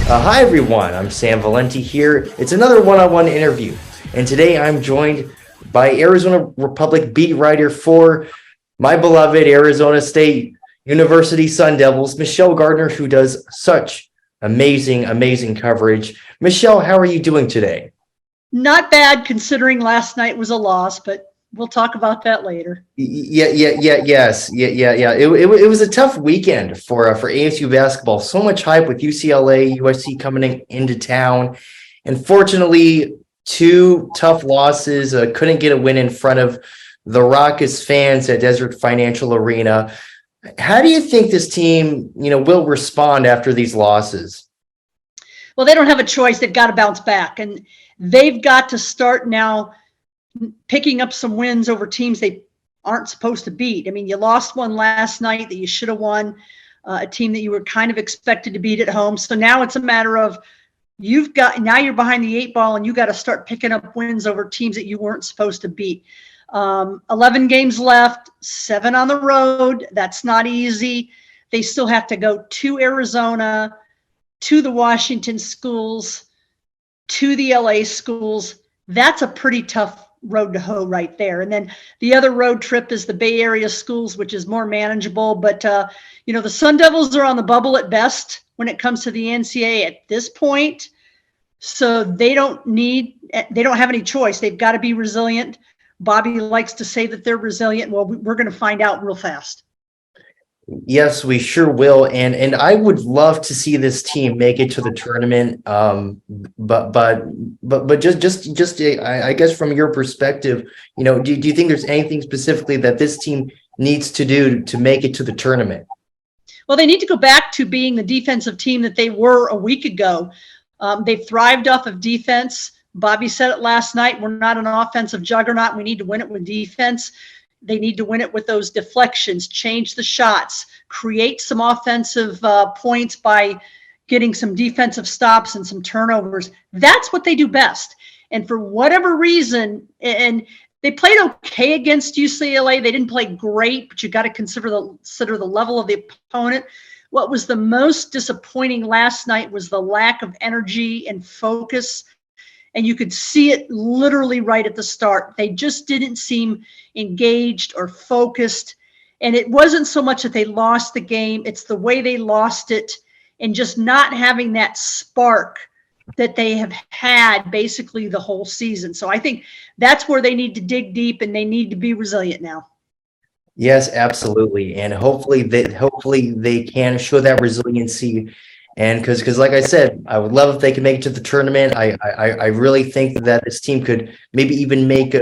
Hi, everyone. I'm Sam Valenti here. It's another one-on-one interview. And today I'm joined by Arizona Republic beat writer for my beloved Arizona State University Sun Devils, Michelle Gardner, who does such amazing coverage. Michelle, how are you doing today? Not bad considering last night was a loss, but we'll talk about that later. Yes. It was a tough weekend for ASU basketball. So much hype with UCLA, USC coming into town. And fortunately, two tough losses. Couldn't get a win in front of the raucous fans at Desert Financial Arena. How do you think this team, will respond after these losses? Well, they don't have a choice. They've got to bounce back, and they've got to start now picking up some wins over teams they aren't supposed to beat. I mean, you lost one last night that you should have won, a team that you were kind of expected to beat at home. So now it's a matter of you're behind the eight ball, and you got to start picking up wins over teams that you weren't supposed to beat. 11 games left, 7 on the road. That's not easy. They still have to go to Arizona, to the Washington schools, to the LA schools. That's a pretty tough road to hoe right there. And then the other road trip is the Bay Area schools, which is more manageable. But, the Sun Devils are on the bubble at best when it comes to the NCAA at this point. So they don't have any choice. They've got to be resilient. Bobby likes to say that they're resilient. Well, we're going to find out real fast. Yes, we sure will, and I would love to see this team make it to the tournament. But just I guess from your perspective, do you think there's anything specifically that this team needs to do to make it to the tournament? Well, they need to go back to being the defensive team that they were a week ago. They've thrived off of defense. Bobby said it last night. We're not an offensive juggernaut. We need to win it with defense. They need to win it with those deflections, change the shots, create some offensive points by getting some defensive stops and some turnovers. That's what they do best. And for whatever reason, and they played okay against UCLA. They didn't play great, but you got to consider the level of the opponent. What was the most disappointing last night was the lack of energy and focus. And you could see it literally right at the start. They just didn't seem engaged or focused. And it wasn't so much that they lost the game. It's the way they lost it and just not having that spark that they have had basically the whole season. So I think that's where they need to dig deep, and they need to be resilient now. Yes, absolutely, and hopefully they can show that resiliency. And because like I said, I would love if they could make it to the tournament. I really think that this team could maybe even make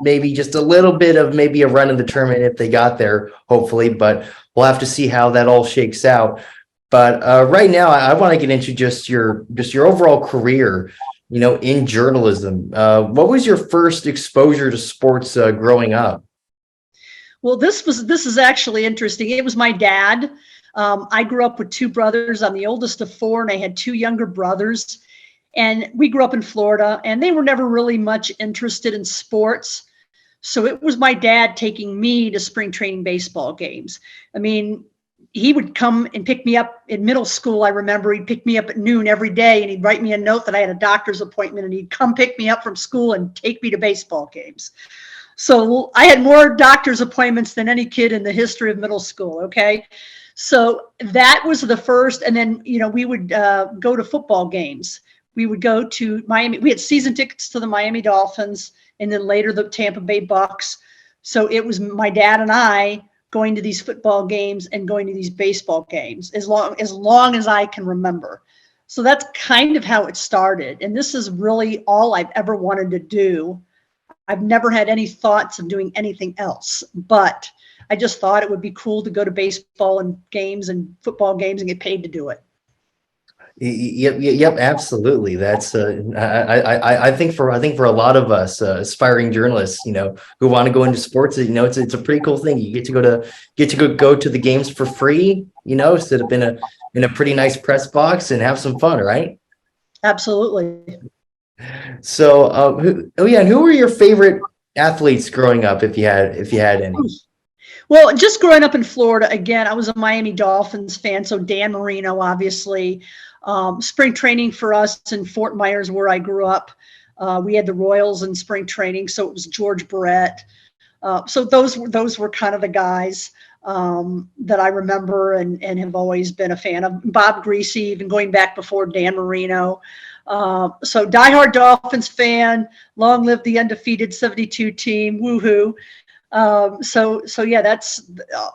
maybe just a little bit of maybe a run in the tournament if they got there, hopefully. But we'll have to see how that all shakes out. But right now, I want to get into just your overall career, in journalism. What was your first exposure to sports growing up? Well, this is actually interesting. It was my dad. I grew up with 2 brothers. I'm the oldest of 4, and I had 2 younger brothers. And we grew up in Florida, and they were never really much interested in sports. So it was my dad taking me to spring training baseball games. I mean, he would come and pick me up in middle school. I remember he'd pick me up at noon every day, and he'd write me a note that I had a doctor's appointment, and he'd come pick me up from school and take me to baseball games. So I had more doctor's appointments than any kid in the history of middle school. Okay. So that was the first. And then, we would go to football games. We would go to Miami. We had season tickets to the Miami Dolphins and then later the Tampa Bay Bucks. So it was my dad and I going to these football games and going to these baseball games as long as I can remember. So that's kind of how it started. And this is really all I've ever wanted to do. I've never had any thoughts of doing anything else, but I just thought it would be cool to go to baseball and games and football games and get paid to do it. Yep, absolutely. That's I think for a lot of us aspiring journalists, who want to go into sports, it's a pretty cool thing. You get to go to the games for free, sit up in a pretty nice press box and have some fun, right? Absolutely. So, and who were your favorite athletes growing up, if you had any? Well, just growing up in Florida, again, I was a Miami Dolphins fan, so Dan Marino, obviously. Spring training for us in Fort Myers, where I grew up, we had the Royals in spring training, so it was George Brett. So those were kind of the guys that I remember and have always been a fan of. Bob Greasy, even going back before Dan Marino. So diehard Dolphins fan. Long live the undefeated 72 team. Woohoo! So yeah,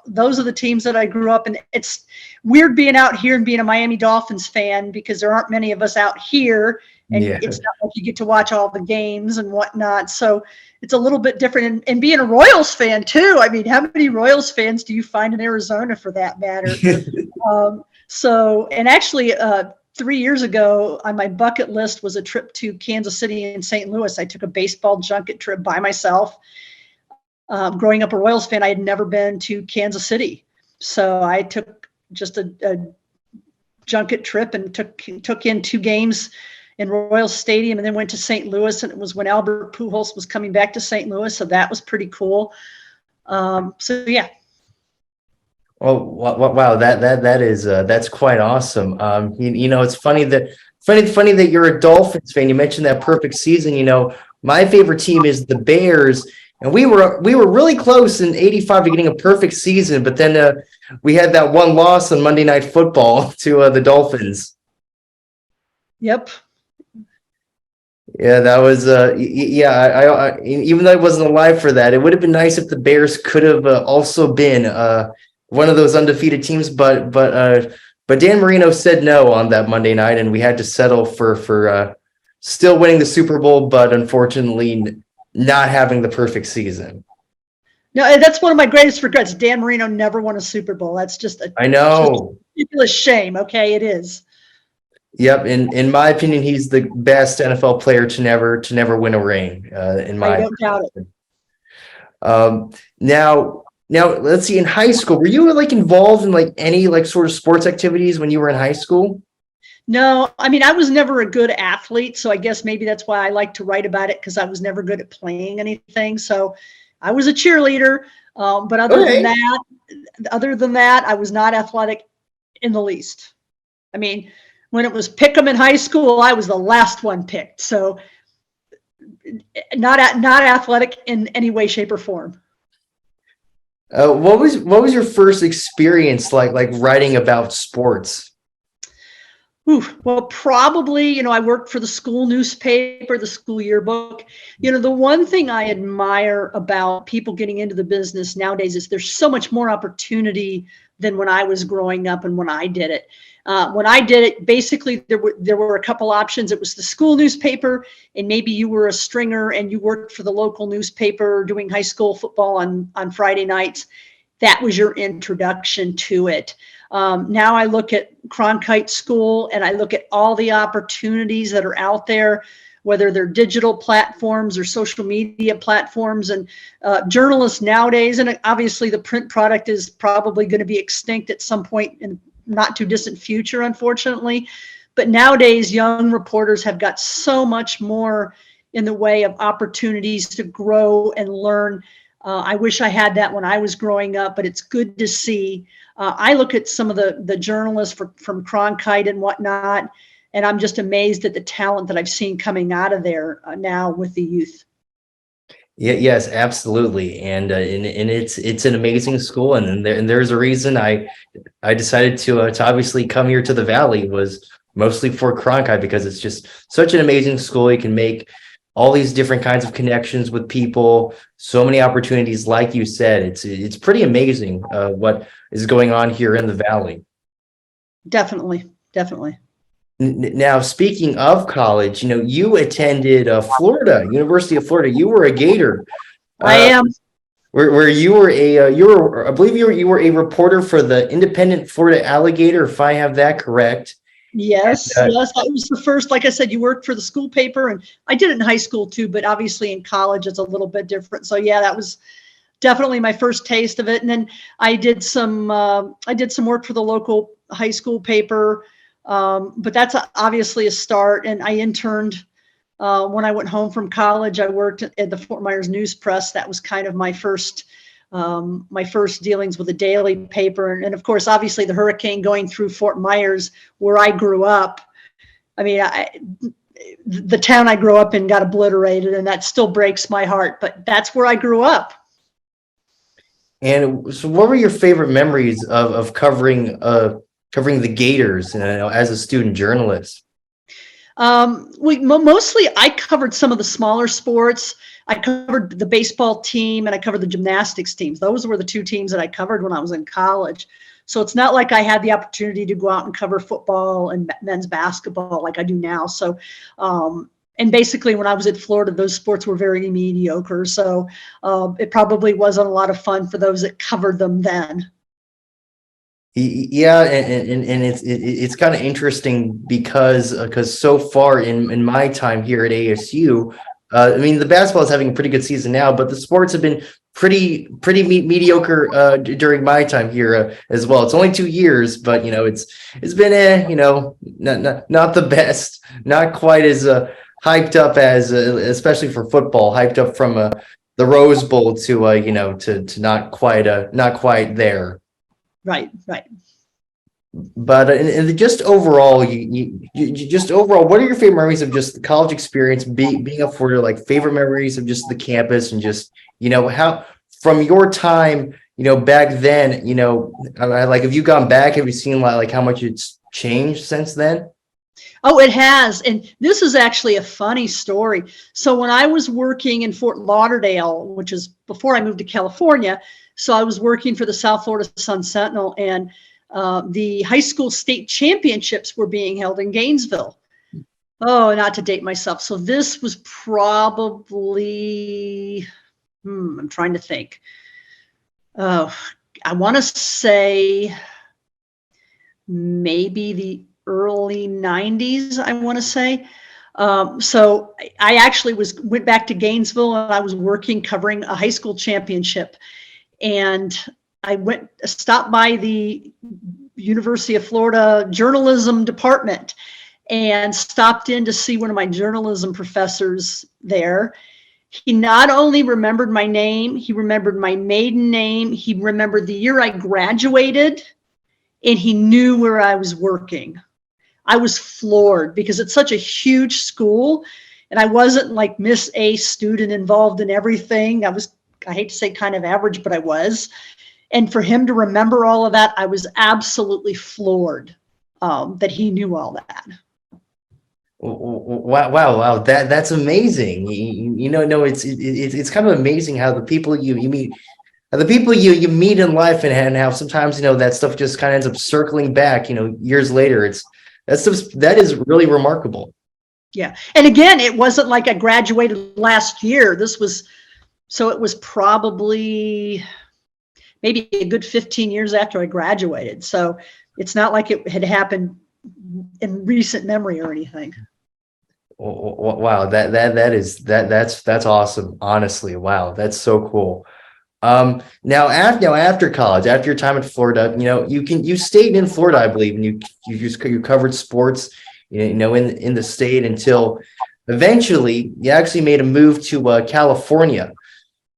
those are the teams that I grew up in. It's weird being out here and being a Miami Dolphins fan because there aren't many of us out here, and Yeah. it's not like you get to watch all the games and whatnot. So it's a little bit different. And being a Royals fan too. I mean, how many Royals fans do you find in Arizona for that matter? And actually, 3 years ago on my bucket list was a trip to Kansas City and St. Louis. I took a baseball junket trip by myself. Growing up a Royals fan, I had never been to Kansas City. So I took just a junket trip and took in 2 games in Royal Stadium and then went to St. Louis. And it was when Albert Pujols was coming back to St. Louis. So that was pretty cool. So yeah. Oh, wow. That is, that's quite awesome. It's funny that you're a Dolphins fan. You mentioned that perfect season. My favorite team is the Bears. And we were really close in '85 to getting a perfect season, but then we had that one loss on Monday Night Football to the Dolphins. Yep. Yeah, that was I even though I wasn't alive for that, it would have been nice if the Bears could have also been one of those undefeated teams, but Dan Marino said no on that Monday night, and we had to settle for still winning the Super Bowl, but unfortunately not having the perfect season. No, that's one of my greatest regrets. Dan Marino never won a Super Bowl. That's just I know. ridiculous shame. Okay, it is. Yep, in my opinion, he's the best NFL player to never win a ring. I don't doubt it. Now let's see. In high school, were you involved in any sort of sports activities when you were in high school? No, I mean, I was never a good athlete, so I guess maybe that's why I like to write about it because I was never good at playing anything. So I was a cheerleader, but other than that, I was not athletic in the least. I mean, when it was pick 'em in high school, I was the last one picked. So not athletic in any way, shape, or form. What was your first experience like writing about sports? Well, probably, I worked for the school newspaper, the school yearbook. The one thing I admire about people getting into the business nowadays is there's so much more opportunity than when I was growing up and when I did it. When I did it, basically there were a couple options. It was the school newspaper, and maybe you were a stringer and you worked for the local newspaper doing high school football on Friday nights. That was your introduction to it. Now I look at Cronkite School and I look at all the opportunities that are out there, whether they're digital platforms or social media platforms, and journalists nowadays. And obviously the print product is probably going to be extinct at some point in not too distant future, unfortunately. But nowadays, young reporters have got so much more in the way of opportunities to grow and learn. I wish I had that when I was growing up, but it's good to see. I look at some of the journalists from Cronkite and whatnot, and I'm just amazed at the talent that I've seen coming out of there now with the youth. Yeah, yes, absolutely, and it's an amazing school, and there's a reason I decided to obviously come here to the Valley was mostly for Cronkite because it's just such an amazing school. You can make all these different kinds of connections with people, so many opportunities. Like you said, it's pretty amazing what is going on here in the Valley. Definitely. Now, speaking of college, you attended Florida, University of Florida. You were a Gator. I am. Where you were I believe you were a reporter for the Independent Florida Alligator, if I have that correct. Yes, that was the first. Like I said, you worked for the school paper, and I did it in high school too, but obviously in college it's a little bit different. So yeah, that was definitely my first taste of it. And then I did some work for the local high school paper, but that's obviously a start. And I interned when I went home from college. I worked at the Fort Myers News Press. That was kind of my first my first dealings with the daily paper. And of course, obviously the hurricane going through Fort Myers, where I grew up. I mean, the town I grew up in got obliterated, and that still breaks my heart, but that's where I grew up. And so what were your favorite memories of covering the Gators, as a student journalist? Mostly I covered some of the smaller sports. I covered the baseball team and I covered the gymnastics teams. Those were the two teams that I covered when I was in college. So it's not like I had the opportunity to go out and cover football and men's basketball like I do now. So, and basically when I was at Florida, those sports were very mediocre. So it probably wasn't a lot of fun for those that covered them then. Yeah, and it's kind of interesting because so far in my time here at ASU, I mean the basketball is having a pretty good season now, but the sports have been pretty mediocre during my time here as well. It's only 2 years, but it's been not the best, not quite as hyped up as especially for football, hyped up from the Rose Bowl to not quite there. Right, right. But and just overall, just overall, what are your favorite memories of just the college experience, being up for your favorite memories of just the campus and just how from your time back then, have you gone back? Have you seen how much it's changed since then? Oh, it has. And this is actually a funny story. So when I was working in Fort Lauderdale, which is before I moved to California, so I was working for the South Florida Sun Sentinel, and the high school state championships were being held in Gainesville. Oh, not to date myself. So this was probably, I'm trying to think. I want to say maybe the early 90s, I want to say. So I actually went back to Gainesville, and I was working covering a high school championship. And I stopped by the University of Florida journalism department and stopped in to see one of my journalism professors there. He not only remembered my name, he remembered my maiden name, he remembered the year I graduated, and he knew where I was working. I was floored because it's such a huge school, and I wasn't like Miss A student involved in everything. I hate to say kind of average, but I was. And for him to remember all of that, I was absolutely floored that he knew all that. Wow! That's amazing. It's kind of amazing how the people you meet, the people you meet in life, and how sometimes that stuff just kind of ends up circling back. Years later, that is really remarkable. Yeah, and again, it wasn't like I graduated last year. It was probably maybe a good 15 years after I graduated. So it's not like it had happened in recent memory or anything. Wow, that's awesome. Honestly, wow, that's so cool. Now after college, after your time in Florida, you stayed in Florida, I believe, and you covered sports, in the state until eventually you actually made a move to California.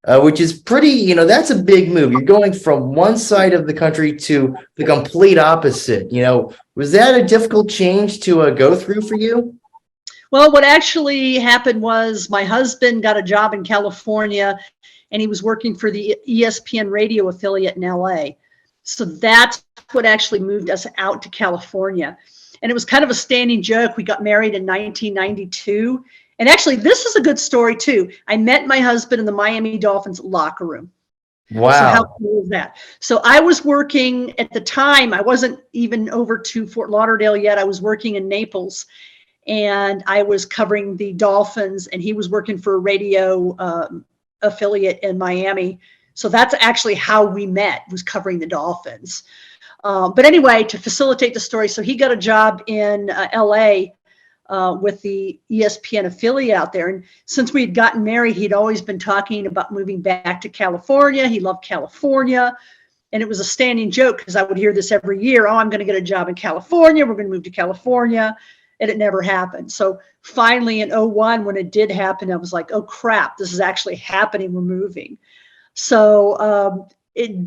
Which is pretty, that's a big move. You're going from one side of the country to the complete opposite. Was that a difficult change to go through for you? Well, what actually happened was my husband got a job in California, and he was working for the ESPN radio affiliate in LA. So that's what actually moved us out to California. And it was kind of a standing joke. We got married in 1992. And actually, this is a good story, too. I met my husband in the Miami Dolphins locker room. Wow. So how cool is that? So I was working at the time. I wasn't even over to Fort Lauderdale yet. I was working in Naples, and I was covering the Dolphins, and he was working for a radio affiliate in Miami. So that's actually how we met, was covering the Dolphins. But anyway, to facilitate the story, so he got a job in LA with the ESPN affiliate out there. And since we had gotten married, he'd always been talking about moving back to California. He loved California. And it was a standing joke because I would hear this every year. Oh, I'm going to get a job in California. We're going to move to California. And it never happened. So finally in 2001, when it did happen, I was like, oh, crap, this is actually happening. We're moving. So it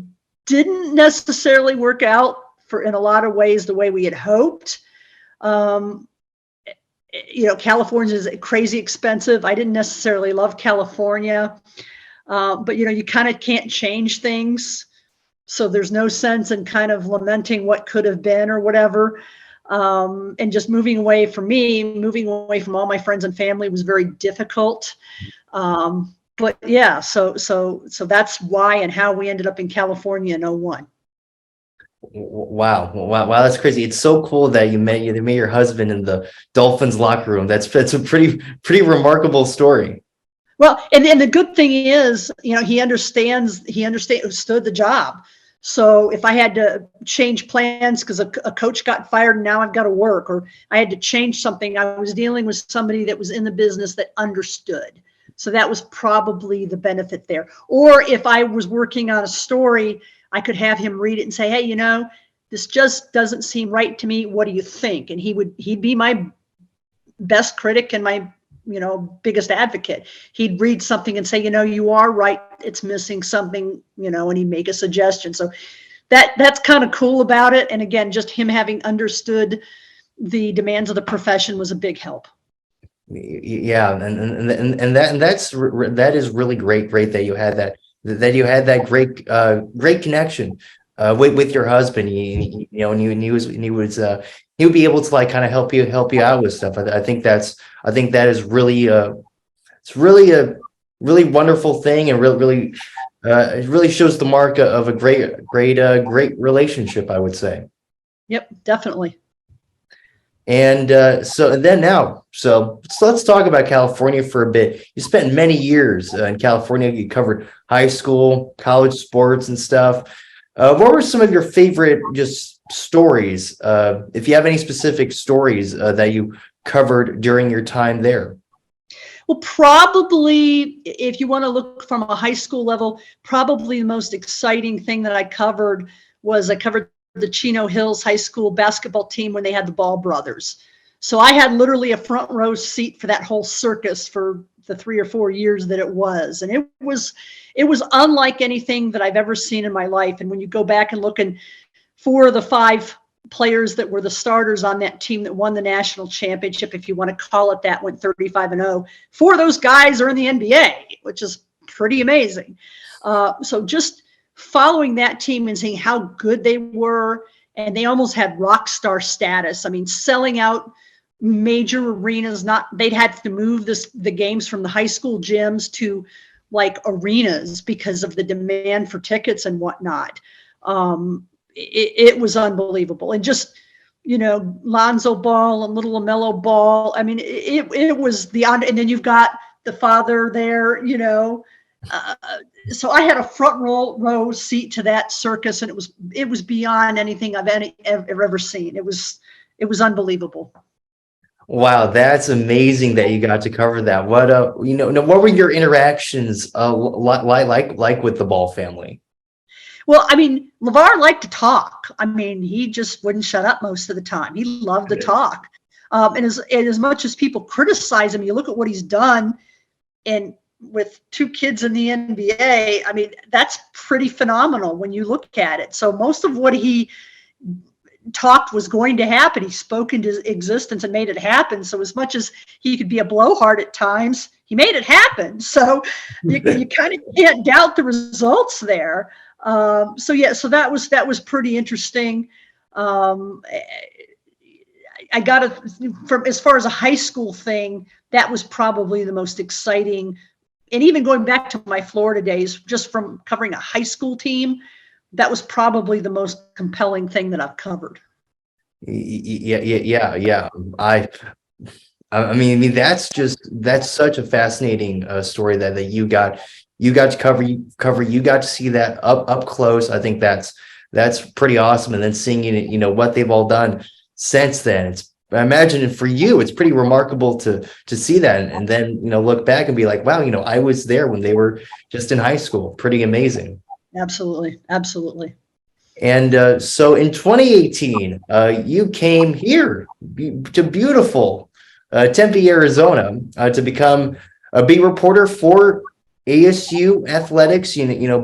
didn't necessarily work out in a lot of ways the way we had hoped. California is crazy expensive. I didn't necessarily love California, but you kind of can't change things. So there's no sense in kind of lamenting what could have been or whatever. And just moving away from all my friends and family was very difficult. But yeah, so that's why and how we ended up in California in 01. Wow, that's crazy. It's so cool that you met your husband in the Dolphins locker room. That's a pretty remarkable story. Well, and the good thing is, he understood the job. So if I had to change plans because a coach got fired and now I've got to work, or I had to change something, I was dealing with somebody that was in the business that understood. So that was probably the benefit there. Or if I was working on a story, I could have him read it and say, hey, this just doesn't seem right to me. What do you think? And he'd be my best critic and my, biggest advocate. He'd read something and say, you are right. It's missing something, and he'd make a suggestion. So that's kind of cool about it. And again, just him having understood the demands of the profession was a big help. Yeah. That is really great that you had that great connection with your husband. He would be able to kind of help you out with stuff. I think that is really it's really a really wonderful thing, and really it really shows the mark of a great relationship, I would say. Yep, definitely. And so let's talk about California for a bit. You spent many years in California. You covered high school, college sports and stuff. What were some of your favorite just stories? If you have any specific stories that you covered during your time there? Well, probably if you want to look from a high school level, probably the most exciting thing that I covered the Chino Hills High School basketball team when they had the Ball brothers. So I had literally a front row seat for that whole circus for the 3 or 4 years that it was. And it was unlike anything that I've ever seen in my life. And when you go back and look, and 4 of the 5 players that were the starters on that team that won the national championship, if you want to call it that, went 35-0. 4 of those guys are in the NBA, which is pretty amazing. So just following that team and seeing how good they were, and they almost had rock star status. I mean, selling out major arenas. They'd had to move the games from the high school gyms to like arenas because of the demand for tickets and whatnot. It was unbelievable. And just, Lonzo Ball and little LaMelo Ball. I mean, it was and then you've got the father there, so I had a front row seat to that circus, and it was beyond anything I've ever seen. It was unbelievable. Wow, that's amazing that you got to cover that. What what were your interactions like with the Ball family? Well, I mean, LeVar liked to talk. I mean, he just wouldn't shut up most of the time. He loved to talk. And as much as people criticize him, you look at what he's done, and with 2 kids in the NBA, I mean, that's pretty phenomenal when you look at it. So most of what he talked was going to happen. He spoke into existence and made it happen. So as much as he could be a blowhard at times, he made it happen. So you kind of can't doubt the results there. So that was pretty interesting. I got from as far as a high school thing, that was probably the most exciting. And even going back to my Florida days, just from covering a high school team, that was probably the most compelling thing that I've covered. Yeah. I mean, that's such a fascinating story that you got to cover. You got to see that up close. I think that's pretty awesome. And then seeing it, what they've all done since then. I imagine for you, it's pretty remarkable to see that, and then look back and be like, wow, I was there when they were just in high school. Pretty amazing. Absolutely. And so in 2018, you came here to beautiful Tempe, Arizona, to become a beat reporter for ASU athletics,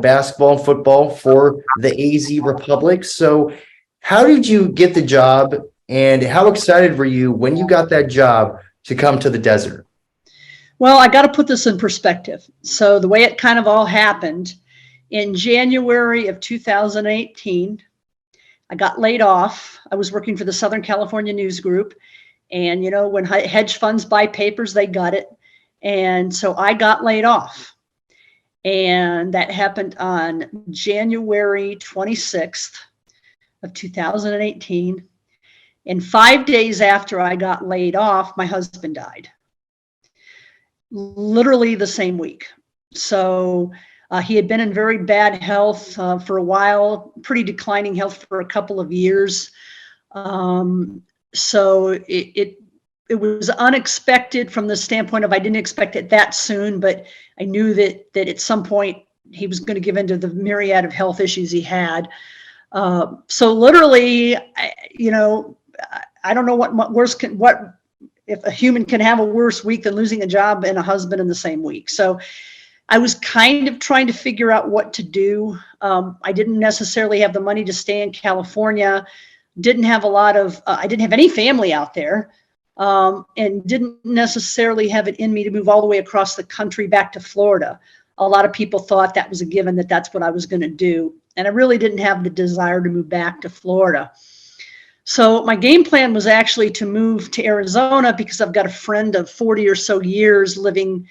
basketball and football for the AZ Republic. So how did you get the job, and how excited were you when you got that job to come to the desert? Well, I got to put this in perspective. So the way it kind of all happened, in January of 2018, I got laid off. I was working for the Southern California News Group. And, when hedge funds buy papers, they got it. And so I got laid off. And that happened on January 26th of 2018. And 5 days after I got laid off, my husband died. Literally the same week. So he had been in very bad health for a while, pretty declining health for a couple of years. So it was unexpected from the standpoint of I didn't expect it that soon, but I knew that at some point he was going to give into the myriad of health issues he had. So literally, I don't know what worse what if a human can have a worse week than losing a job and a husband in the same week. So I was kind of trying to figure out what to do. I didn't necessarily have the money to stay in California. Didn't have I didn't have any family out there, and didn't necessarily have it in me to move all the way across the country back to Florida. A lot of people thought that was a given, that that's what I was going to do. And I really didn't have the desire to move back to Florida. So my game plan was actually to move to Arizona because I've got a friend of 40 or so years living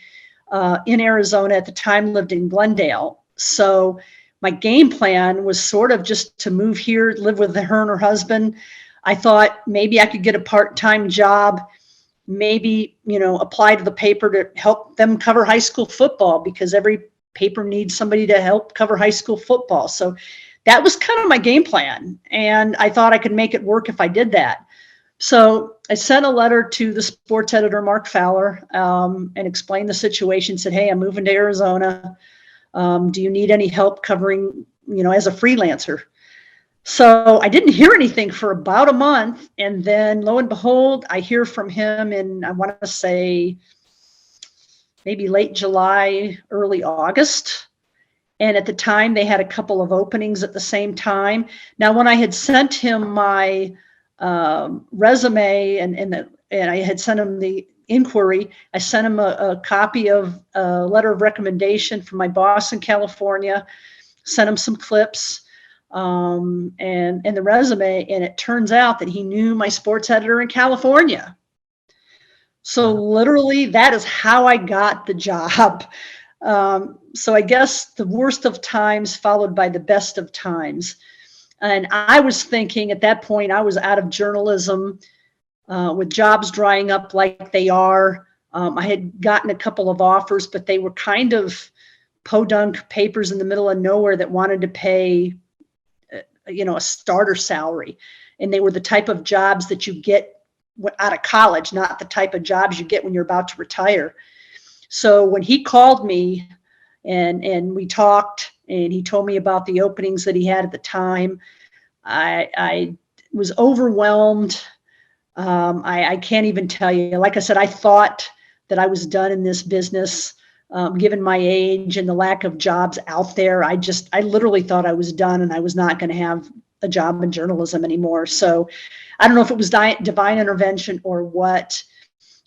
in Arizona. At the time, lived in Glendale. So my game plan was sort of just to move here, live with her and her husband. I thought maybe I could get a part-time job, maybe, apply to the paper to help them cover high school football, because every paper needs somebody to help cover high school football. So that was kind of my game plan. And I thought I could make it work if I did that. So I sent a letter to the sports editor, Mark Fowler, and explained the situation, said, hey, I'm moving to Arizona. Do you need any help covering, as a freelancer? So I didn't hear anything for about a month. And then lo and behold, I hear from him in, I want to say, maybe late July, early August. And at the time, they had a couple of openings at the same time. Now, when I had sent him my resume and I had sent him the inquiry, I sent him a copy of a letter of recommendation from my boss in California, sent him some clips and the resume. And it turns out that he knew my sports editor in California. So literally, that is how I got the job. So I guess the worst of times followed by the best of times. And I was thinking at that point, I was out of journalism with jobs drying up like they are. I had gotten a couple of offers, but they were kind of podunk papers in the middle of nowhere that wanted to pay, a starter salary. And they were the type of jobs that you get out of college, not the type of jobs you get when you're about to retire. So when he called me and we talked and he told me about the openings that he had at the time, I was overwhelmed. I can't even tell you. Like I said, I thought that I was done in this business, given my age and the lack of jobs out there. I literally thought I was done and I was not going to have a job in journalism anymore. So I don't know if it was divine intervention or what,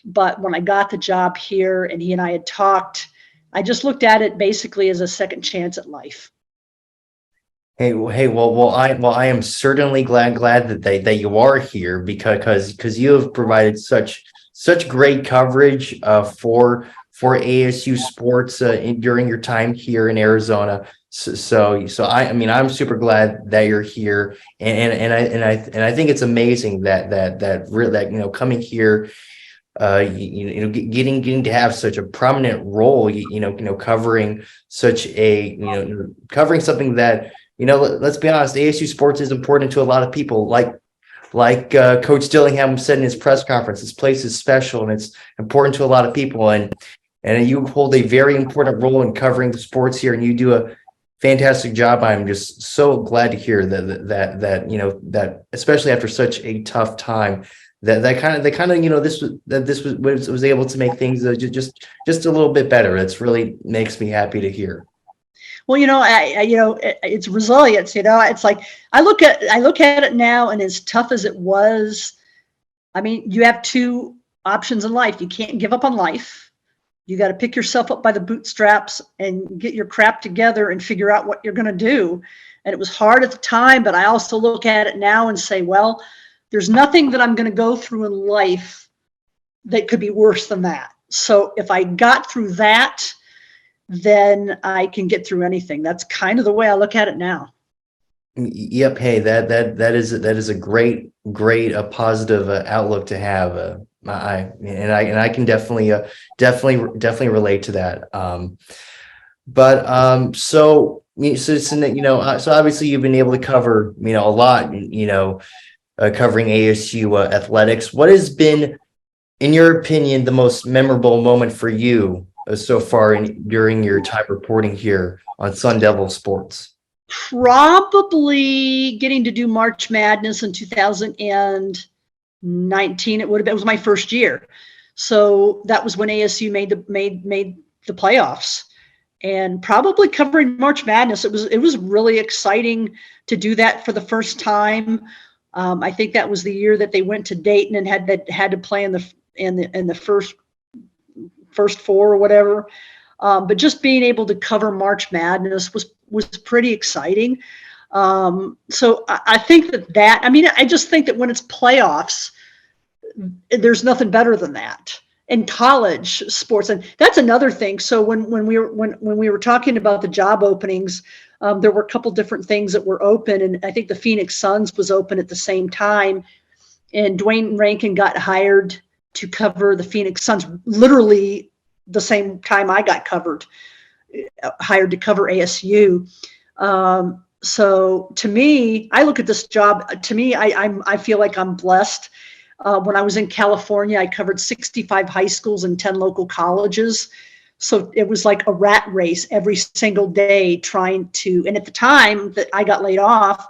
but when I got the job here and he and I had talked, I just looked at it basically as a second chance at life. I am certainly glad that you are here because you have provided such great coverage for ASU sports during your time here in Arizona. So I'm super glad that you're here, and I think it's amazing that coming here, getting to have such a prominent role, covering covering something that, let's be honest, ASU sports is important to a lot of people. Like Coach Dillingham said in his press conference, this place is special and it's important to a lot of people. And you hold a very important role in covering the sports here, and you do a fantastic job. I'm just so glad to hear that especially after such a tough time, this was able to make things just a little bit better. That's really makes me happy to hear. Well, it's resilience. It's like I look at it now, and as tough as it was, I mean, you have two options in life. You can't give up on life. You got to pick yourself up by the bootstraps and get your crap together and figure out what you're going to do. And it was hard at the time, but I also look at it now and say, well, there's nothing that I'm going to go through in life that could be worse than that. So if I got through that, then I can get through anything. That's kind of the way I look at it now. Yep. Hey, that is a great a positive outlook to have. I can definitely relate to that. So obviously you've been able to cover a lot, covering ASU athletics. What has been, in your opinion, the most memorable moment for you so far during your time reporting here on Sun Devil Sports? Probably getting to do March Madness in 2019. It was my first year, so that was when ASU made the playoffs, and probably covering March Madness. It was really exciting to do that for the first time. I think that was the year that they went to Dayton and had to play in the first four or whatever. But just being able to cover March Madness was pretty exciting. So I think I just think that when it's playoffs, there's nothing better than that in college sports. And that's another thing. So when we were talking about the job openings, there were a couple different things that were open, and I think the Phoenix Suns was open at the same time, and Dwayne Rankin got hired to cover the Phoenix Suns literally the same time I got hired to cover ASU. So to me, I look at this job. To me, I feel like I'm blessed. When I was in California, I covered 65 high schools and 10 local colleges. So it was like a rat race every single day trying to, and at the time that I got laid off,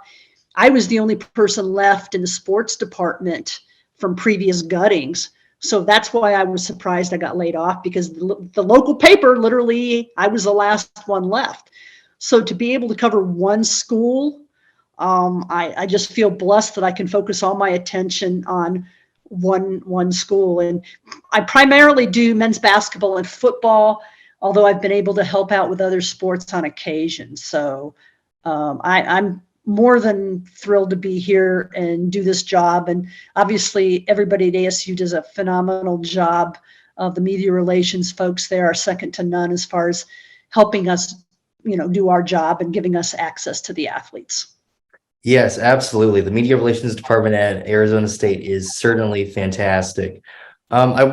I was the only person left in the sports department from previous guttings. So that's why I was surprised I got laid off, because the local paper, literally, I was the last one left. So to be able to cover one school, I just feel blessed that I can focus all my attention on one school. And I primarily do men's basketball and football, although I've been able to help out with other sports on occasion. So I'm more than thrilled to be here and do this job. And obviously everybody at ASU does a phenomenal job. The media relations folks there are second to none as far as helping us, do our job and giving us access to the athletes. Yes, absolutely. The media relations department at Arizona State is certainly fantastic. I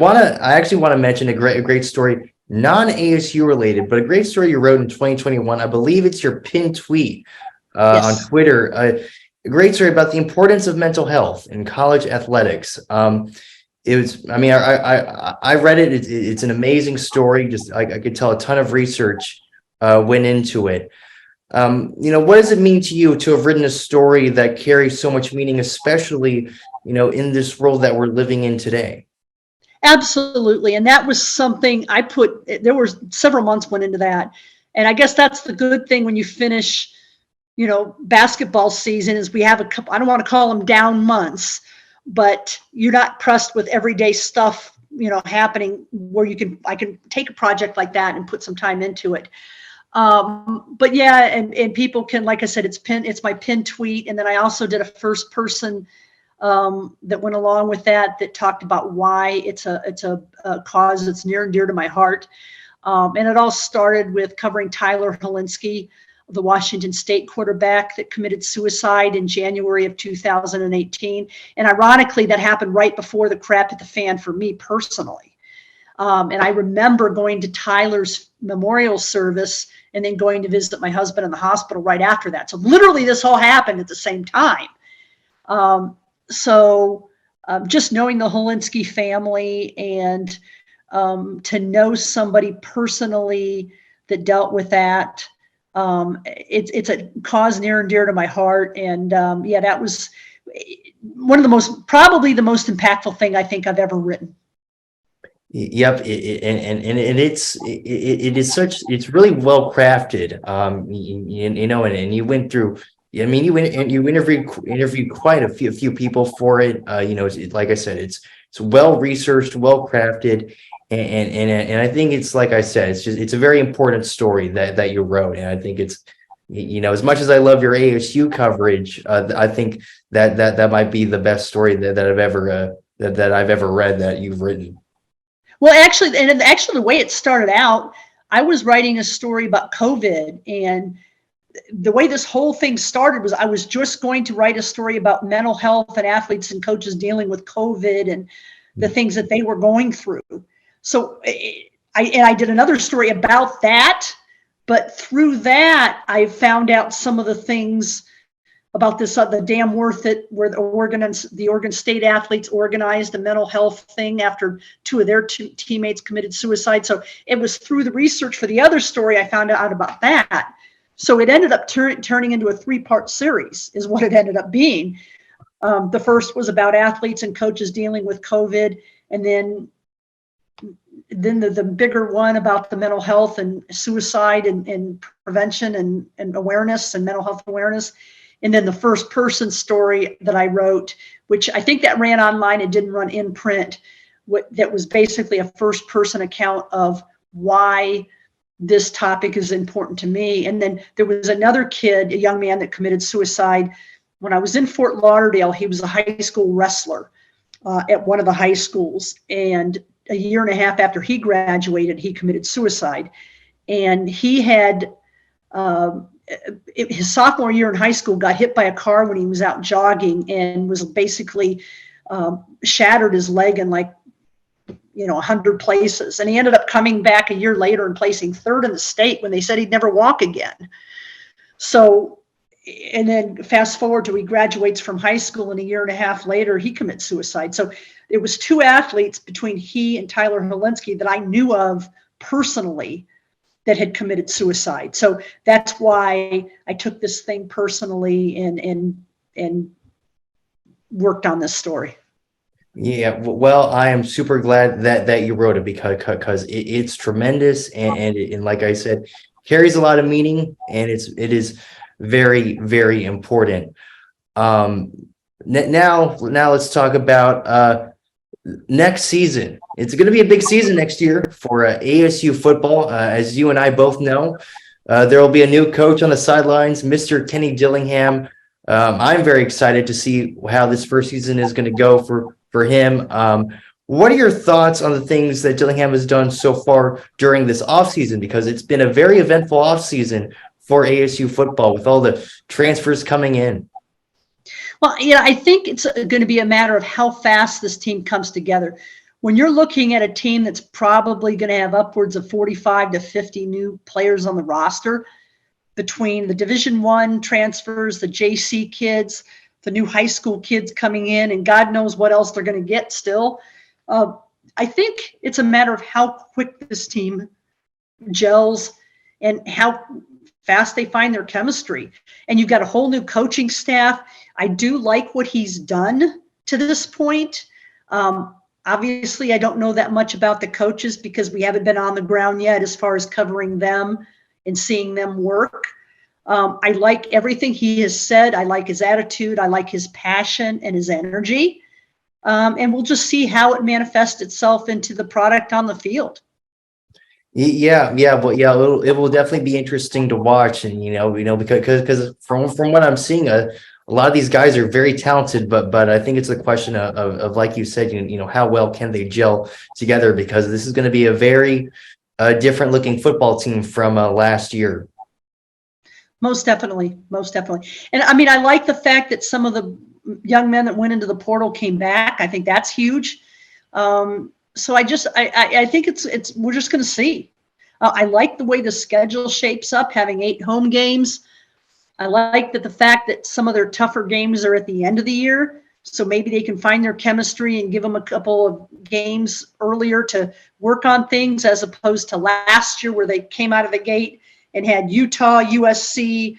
actually want to mention a great story, non-ASU related, but a great story you wrote in 2021. I believe it's your pinned tweet on Twitter. A great story about the importance of mental health in college athletics. It was, I read it. It's an amazing story. Just I could tell a ton of research went into it. What does it mean to you to have written a story that carries so much meaning, especially, in this world that we're living in today? Absolutely. And that was something there were several months went into that. And I guess that's the good thing when you finish, basketball season, is we have a couple, I don't want to call them down months, but you're not pressed with everyday stuff, happening where I can take a project like that and put some time into it. But yeah, and people can, like I said, it's my pinned tweet. And then I also did a first person that went along with that talked about why it's a cause that's near and dear to my heart. And it all started with covering Tyler Hilinski, the Washington State quarterback that committed suicide in January of 2018. And ironically, that happened right before the crap hit the fan for me personally. And I remember going to Tyler's memorial service and then going to visit my husband in the hospital right after that. So literally this all happened at the same time. So just knowing the Hilinski family and to know somebody personally that dealt with that, it's a cause near and dear to my heart. And that was one of the probably the most impactful thing I think I've ever written. Yep, and it's really well crafted. And you went through. I mean, you interviewed quite a few people for it. Like I said, it's well researched, well crafted, and I think it's like I said, it's a very important story that you wrote, and I think it's as much as I love your ASU coverage, I think that might be the best story that I've ever that I've ever read that you've written. Well, actually, the way it started out, I was writing a story about COVID, and the way this whole thing started was I was just going to write a story about mental health and athletes and coaches dealing with COVID and the things that they were going through. So I did another story about that, but through that, I found out some of the things about this, the Damn Worth It, where the Oregon State athletes organized a mental health thing after two of their teammates committed suicide. So it was through the research for the other story I found out about that. So it ended up turning into a 3-part series is what it ended up being. The first was about athletes and coaches dealing with COVID. And then the bigger one about the mental health and suicide and prevention and awareness and mental health awareness. And then the first person story that I wrote, which I think that ran online, it didn't run in print, that was basically a first person account of why this topic is important to me. And then there was another kid, a young man that committed suicide. When I was in Fort Lauderdale, he was a high school wrestler at one of the high schools. And a year and a half after he graduated, he committed suicide. And he had, his sophomore year in high school, got hit by a car when he was out jogging and was basically shattered his leg in 100 places. And he ended up coming back a year later and placing 3rd in the state when they said he'd never walk again. So, and then fast forward to he graduates from high school, and a year and a half later, he commits suicide. So it was 2 athletes between he and Tyler Helinski that I knew of personally that had committed suicide. So that's why I took this thing personally and worked on this story. Yeah, well, I am super glad that you wrote it because it's tremendous and like I said, carries a lot of meaning, and it is very, very important. Now let's talk about next season. It's going to be a big season next year for ASU football. As you and I both know, there will be a new coach on the sidelines, Mr. Kenny Dillingham. I'm very excited to see how this first season is going to go for him. What are your thoughts on the things that Dillingham has done so far during this offseason? Because it's been a very eventful offseason for ASU football with all the transfers coming in. Well, I think it's going to be a matter of how fast this team comes together. When you're looking at a team that's probably going to have upwards of 45 to 50 new players on the roster, between the Division I transfers, the JC kids, the new high school kids coming in, and God knows what else they're going to get still, I think it's a matter of how quick this team gels and how fast they find their chemistry. And you've got a whole new coaching staff. I do like what he's done to this point. Obviously, I don't know that much about the coaches because we haven't been on the ground yet as far as covering them and seeing them work. I like everything he has said. I like his attitude. I like his passion and his energy. And we'll just see how it manifests itself into the product on the field. Yeah, it will definitely be interesting to watch, and because from what I'm seeing, a lot of these guys are very talented, but I think it's a question of like you said, how well can they gel together, because this is going to be a very different looking football team from last year. Most definitely. And I mean, I like the fact that some of the young men that went into the portal came back. I think that's huge. So I think we're just going to see. I like the way the schedule shapes up, having 8 home games. I like the fact that some of their tougher games are at the end of the year. So maybe they can find their chemistry and give them a couple of games earlier to work on things, as opposed to last year where they came out of the gate and had Utah, USC,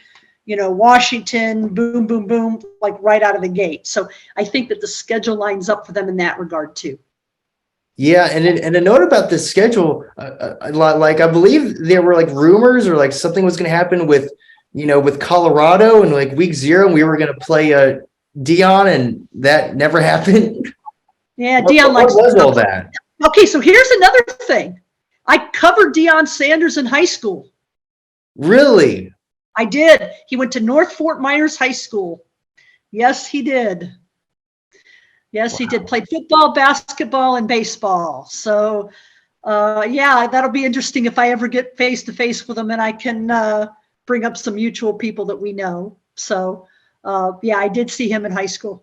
Washington, boom, boom, boom, like right out of the gate. So I think that the schedule lines up for them in that regard too. Yeah, and a note about this schedule, like I believe there were like rumors or like something was going to happen with, with Colorado and like week 0, and we were going to play Dion, and that never happened. Yeah, What Deion likes was all that? Okay, so here's another thing. I covered Deion Sanders in high school. Really? I did. He went to North Fort Myers High School. Yes, he did. Yes, wow. He did. Played football, basketball, and baseball. So, yeah, that'll be interesting if I ever get face to face with him and I can bring up some mutual people that we know. So, yeah, I did see him in high school.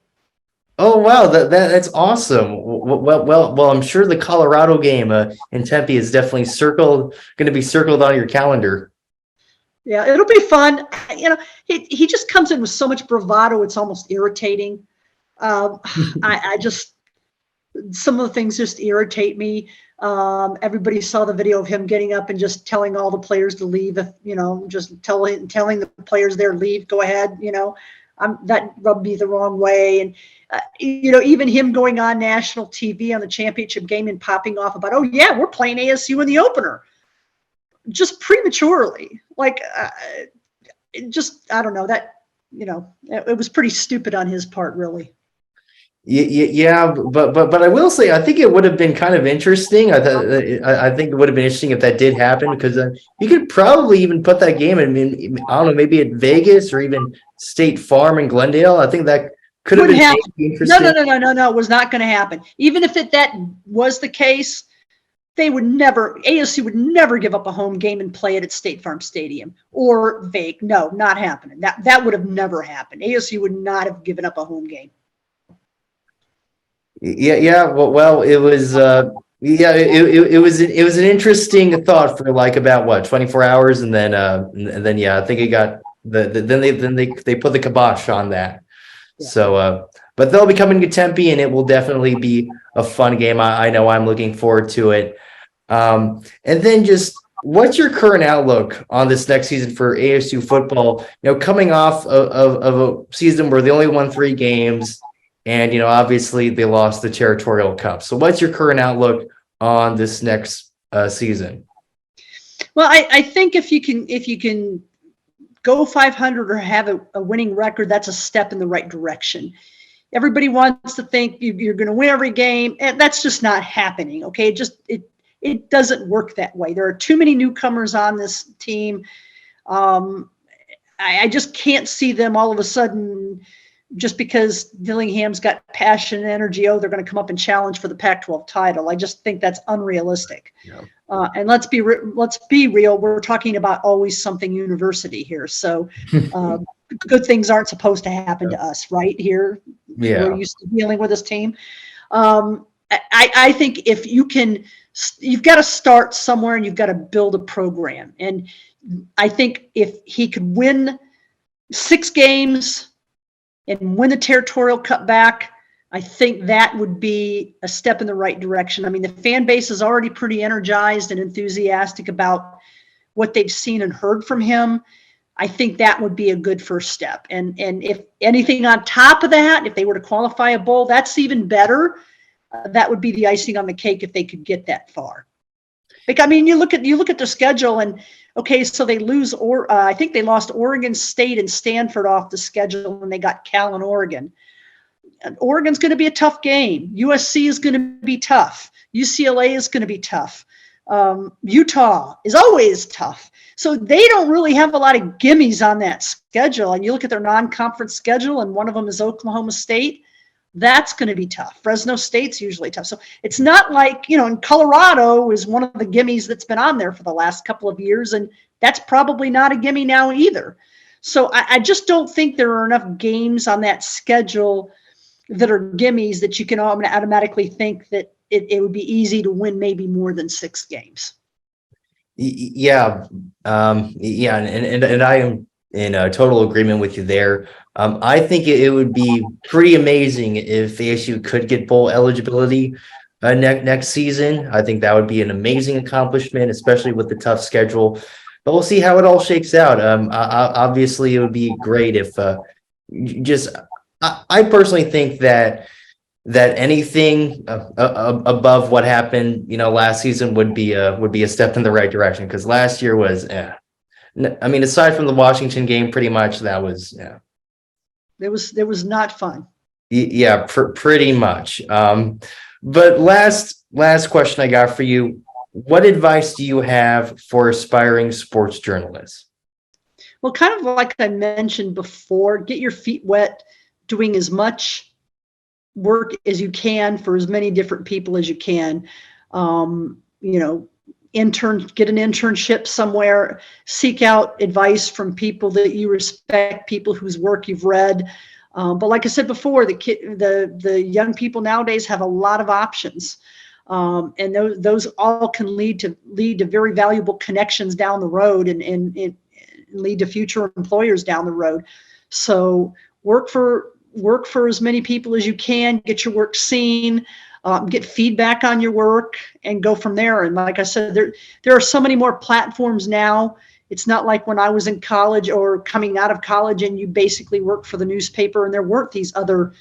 Oh wow, that's awesome. Well, I'm sure the Colorado game in Tempe is definitely going to be circled on your calendar. Yeah, it'll be fun. He just comes in with so much bravado; it's almost irritating. I just some of the things just irritate me. Everybody saw the video of him getting up and just telling all the players to leave. Just telling the players there leave. Go ahead. That rubbed me the wrong way. And even him going on national TV on the championship game and popping off about, oh yeah, we're playing ASU in the opener, just prematurely. Like, I don't know that. It was pretty stupid on his part, really. Yeah, but I will say I think it would have been kind of interesting. I think it would have been interesting if that did happen, because you could probably even put that game in, I don't know, maybe at Vegas or even State Farm in Glendale. I think that could have been interesting. No, it was not going to happen. Even if that was the case, ASU would never give up a home game and play it at State Farm Stadium or Vegas. No, not happening. That would have never happened. ASU would not have given up a home game. Yeah. Well, it was. It was an interesting thought for like about 24 hours, and then yeah, I think it got then they put the kibosh on that. Yeah. So, but they'll be coming to Tempe, and it will definitely be a fun game. I know I'm looking forward to it. And then just what's your current outlook on this next season for ASU football? Coming off of a season where they only won 3 games. And, obviously they lost the Territorial Cup. So what's your current outlook on this next season? Well, I think if you can go 500 or have a winning record, that's a step in the right direction. Everybody wants to think you're going to win every game, and that's just not happening. Okay. It doesn't work that way. There are too many newcomers on this team. I just can't see them all of a sudden, just because Dillingham's got passion and energy, they're going to come up and challenge for the Pac-12 title. I just think that's unrealistic. Yeah. And let's be real. We're talking about Always Something University here. So good things aren't supposed to happen to us right here. Yeah. We're used to dealing with this team. I think if you've got to start somewhere and you've got to build a program. And I think if he could win 6 games and win the Territorial Cup back, I think that would be a step in the right direction. I mean, the fan base is already pretty energized and enthusiastic about what they've seen and heard from him. I think that would be a good first step. And if anything on top of that, if they were to qualify a bowl, that's even better. That would be the icing on the cake if they could get that far. Like, I mean, you look at their schedule, and okay, so they lose, I think they lost Oregon State and Stanford off the schedule, and they got Cal and Oregon. And Oregon's going to be a tough game. USC is going to be tough. UCLA is going to be tough. Utah is always tough. So they don't really have a lot of gimmies on that schedule. And you look at their non-conference schedule, and one of them is Oklahoma State. That's going to be tough. Fresno State's usually tough. So it's not like, in Colorado is one of the gimmies that's been on there for the last couple of years, and that's probably not a gimme now either. So I just don't think there are enough games on that schedule that are gimmies that you can automatically think that it would be easy to win maybe more than 6 games. Yeah. And I am in total agreement with you there. I think it would be pretty amazing if ASU could get bowl eligibility next season. I think that would be an amazing accomplishment, especially with the tough schedule but we'll see how it all shakes out. Obviously, it would be great if just I personally think that anything above what happened, last season would be a step in the right direction because last year was, I mean, aside from the Washington game, pretty much that was, yeah. It was not fun. Yeah, pretty much. But last question I got for you. What advice do you have for aspiring sports journalists? Well, kind of like I mentioned before, get your feet wet doing as much work as you can for as many different people as you can. You know, get an internship somewhere, seek out advice from people that you respect, people whose work you've read. But like I said before, the young people nowadays have a lot of options. And those all can lead to very valuable connections down the road and lead to future employers down the road. So work for as many people as you can, get your work seen, get feedback on your work, and go from there. And like I said, there are so many more platforms now. It's not like when I was in college or coming out of college and you basically worked for the newspaper and there weren't these other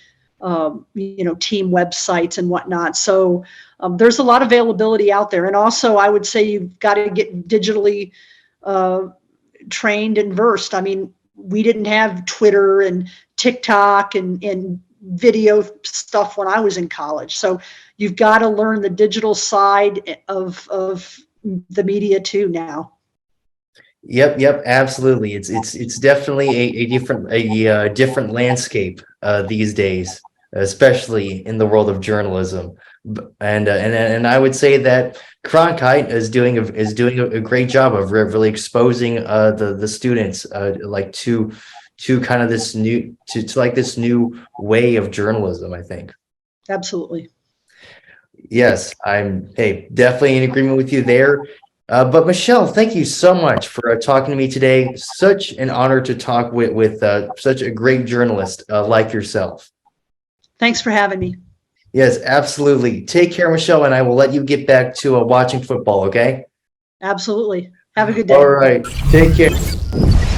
team websites and whatnot. So there's a lot of availability out there. And also I would say you've got to get digitally trained and versed. I mean, we didn't have Twitter and TikTok and video stuff when I was in college. So you've got to learn the digital side of the media too now. Yep, absolutely. It's definitely a different landscape these days, especially in the world of journalism. And I would say that Cronkite is doing a great job of really exposing the students like to kind of this new to like this new way of journalism, I think. Absolutely. Yes, I'm definitely in agreement with you there. But Michelle, thank you so much for talking to me today. Such an honor to talk with such a great journalist like yourself. Thanks for having me. Yes, absolutely. Take care, Michelle, and I will let you get back to watching football, okay? Absolutely. Have a good day. All right. Take care.